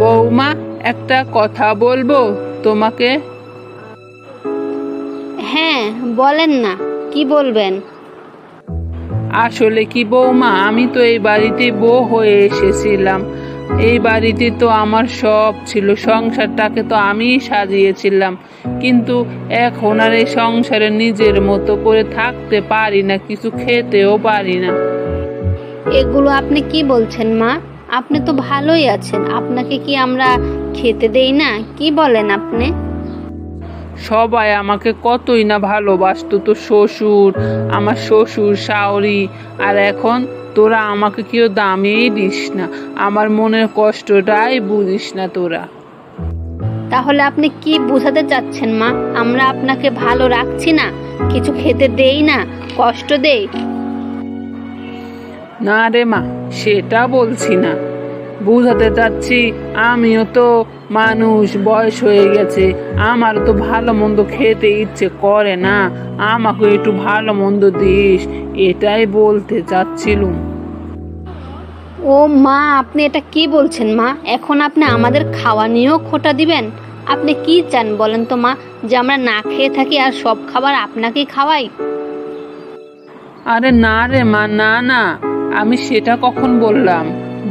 বৌমা, একটা কথা বলবো তোমাকে। হ্যাঁ, বলেন না, কি বলবেন? আসলে কি বৌমা, আমি তো এই বাড়িতে বউ হয়ে এসেছিলাম। এই বাড়িতে তো আমার সব ছিল, সংসারটাকে তো আমিই সাজিয়েছিলাম। কিন্তু এখন আর এই সংসারে নিজের মতো করে থাকতে পারি না, কিছু খেতেও পারি না। এগুলো আপনি কি বলছেন মা? আপনি তো ভালোই আছেন, আপনাকে কি আমরা খেতে দেই না? কি বলেন আপনি? সবাই আমাকে কতই না ভালোবাসতো, তো শ্বশুর, আমার শ্বশুর শাওরি, আর এখন তোরা আমাকে কেউ দামেই দিস না, আমার মনের কষ্টটাই বুঝিস না তোরা। তাহলে আপনি কি বোঝাতে চাচ্ছেন মা? আমরা আপনাকে ভালো রাখছি না, কিছু খেতে দেই না, কষ্ট দেই? না রে মা, সেটা বলছি না। বুঝাতে চাচ্ছি আমিও তো মানুষ, বয়স হয়ে গেছে, আমার তো ভালো মন্দ খেতে ইচ্ছে করে না, আমাকে একটু ভালো মন্দ দিস, এটাই বলতে চাচ্ছিলুম। ও মা, আপনি এটা কি বলছেন মা? এখন আপনি আমাদের খাওয়া নিয়েও খোঁটা দিবেন? আপনি কি চান বলেন তো মা? যে আমরা না খেয়ে থাকি আর সব খাবার আপনাকেই খাওয়াই? আরে না রে মা, না না, আমি সেটা কখন বললাম?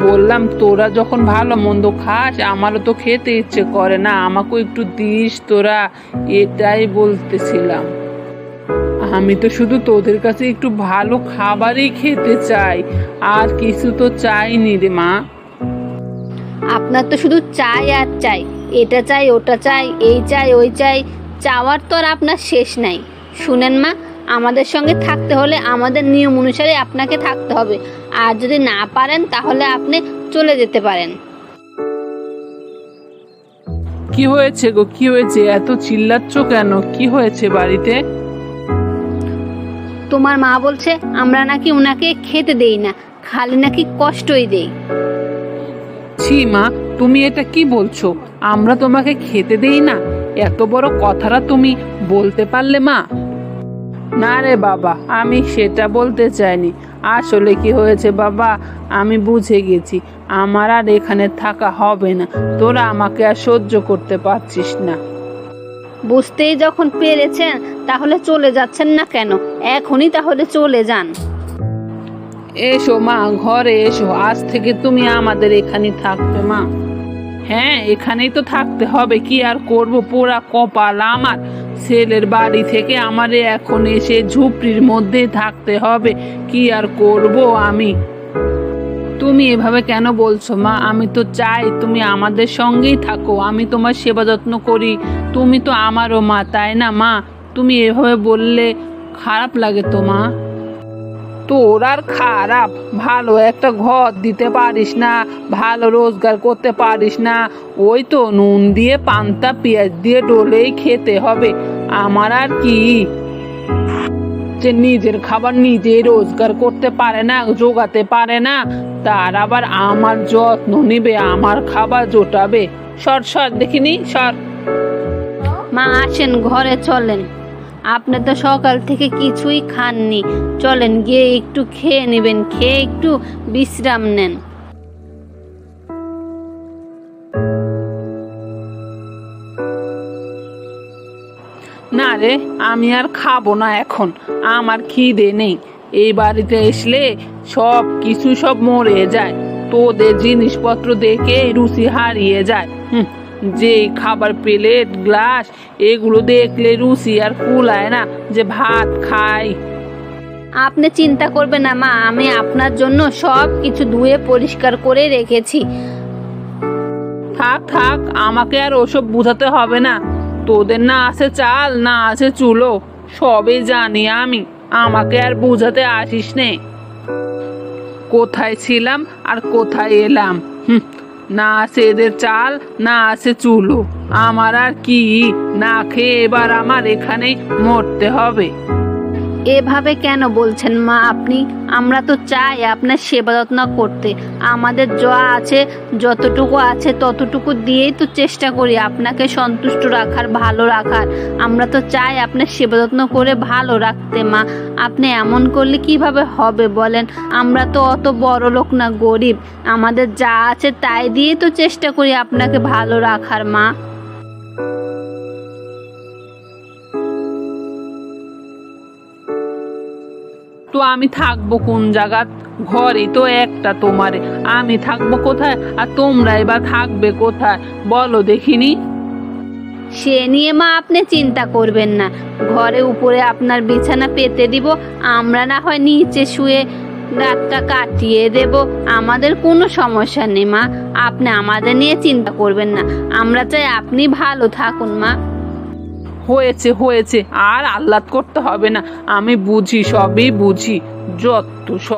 বললাম তোরা যখন ভালো মন্দ খাস, আমারও তো খেতে ইচ্ছে করে না, আমাকেও একটু দিস তোরা, এটাই বলতেছিলাম। আমি তো শুধু তোদের কাছে একটু ভালো খাবারই খেতে চাই, আর কিছু তো চাইনি রে মা। আপনার তো শুধু চাই আর চাই, এটা চাই ওটা চাই, এই চাই ওই চাই, চাওয়ার তো আর আপনার শেষ নাই। শুনেন মা, আমাদের সঙ্গে থাকতে হলে আমাদের নিয়ম অনুসারে আপনাকে থাকতে হবে, আর যদি না পারেন তাহলে আপনি চলে যেতে পারেন। কি হয়েছে গো, কি হয়েছে? এত চিল্লাচ্ছ কেন? কি হয়েছে বাড়িতে? তোমার মা বলছে আমরা নাকি ওনাকে খেতে দেই না, খালি নাকি কষ্টই দেই। ছি মা, তুমি এটা কি বলছো? আমরা তোমাকে খেতে দেই না? এত বড় কথাটা তুমি বলতে পারলে মা? না রে বাবা, আমি সেটা বলতে চাইনি। আসলে কি হয়েছে বাবা, আমি বুঝে গেছি, আমার আর এখানে থাকা হবে না, তোরা আমাকে আর সহ্য করতে পারছিস না। বুঝতেই যখন পেরেছেন তাহলে চলে যাচ্ছেন না কেন? এখনই তাহলে চলে যান। এসো মা, ঘরে এসো, আজ থেকে তুমি আমাদের এখানে থাকবে মা। হ্যাঁ, এখানেই তো থাকতে হবে, কি আর করব, পোড়া কপাল আমার। ছেলের বাড়ি থেকে আমারে এখন এসে ঝুপড়ির মধ্যে থাকতে হবে, কি আর করব আমি। তুমি এভাবে কেন বলছো মা? আমি তো চাই তুমি আমাদের সঙ্গেই থাকো, আমি তোমার সেবা যত্ন করি, তুমি তো আমারও মা, তাই না মা? তুমি এভাবে বললে খারাপ লাগে তো মা? তোর আর খারাপ? ভালো একটা ঘর দিতে পারিস না, ভালো রোজগার করতে পারিস না, ওই তো নুন দিয়ে পান্তা পেঁয়াজ দিয়ে ডলেই খেতে হবে। আমার আর কি, যে নিজের খাবার নিজে রোজগার করতে পারে না, জোগাতে পারে না, তার আবার আমার যত্ন নিবে, আমার খাবার জোটাবে? সর সর দেখিনি, সর। মা আসেন, ঘরে চলেন। আপনি তো সকাল থেকে কিছুই খাননি, চলেন গিয়ে একটু খেয়ে নেবেন, খেয়ে একটু বিশ্রাম নেন। না রে, আমি আর খাবো না এখন, আমার খিদে নেই। এই বাড়িতে আসলে সব কিছু সব মরে যায়, তোদের জিনিসপত্র দেখে রুচি হারিয়ে যায়। যে খাবার প্লেট গ্লাস এগুলো দেখলে রুচি আর কুলায় না যে ভাত খাই। আপনি চিন্তা করবেন না মা, আমি আপনার জন্য সব কিছু ধুয়ে পরিষ্কার করে রেখেছি। থাক থাক, আমাকে আর ওসব বুঝাতে হবে না। তোদের না আছে চাল, না আছে চুলো, সবই জানি আমি, আমাকে আর বুঝাতে আসিস নে। কোথায় ছিলাম আর কোথায় এলাম? না আছে এদের চাল, না আছে চুলো, আমার আর কি? না খেয়ে এবার আমার এখানে মরতে হবে। এভাবে কেন বলছেন মা আপনি? আমরা তো চাই আপনার সেবা যত্ন করতে। আমাদের যা আছে, যতটুকু আছে ততটুকু দিয়েই তো চেষ্টা করি আপনাকে সন্তুষ্ট রাখার, ভালো রাখার। আমরা তো চাই আপনার সেবা যত্ন করে ভালো রাখতে মা। আপনি এমন করলে কিভাবে হবে বলেন? আমরা তো অত বড় লোক না, গরিব। আমাদের যা আছে তাই দিয়েই তো চেষ্টা করি আপনাকে ভালো রাখার মা। তো আমি থাকবো কোন জায়গাত? ঘরই তো একটা তোমারে, আমি থাকবো কোথায় আর তোমরাই বা থাকবে কোথায় বলো দেখিনি? সে নিয়ে মা আপনি চিন্তা করবেন না। ঘরে উপরে আপনার বিছানা পেতে দিব, আমরা না হয় নিচে শুয়ে রাতটা কাটিয়ে দেব। আমাদের কোনো সমস্যা নেই মা, আপনি আমাদের নিয়ে চিন্তা করবেন না। আমরা চাই আপনি ভালো থাকুন মা। হয়েছে হয়েছে, আর আহ্লাদ করতে হবে না, আমি বুঝি, সবই বুঝি, যত সব।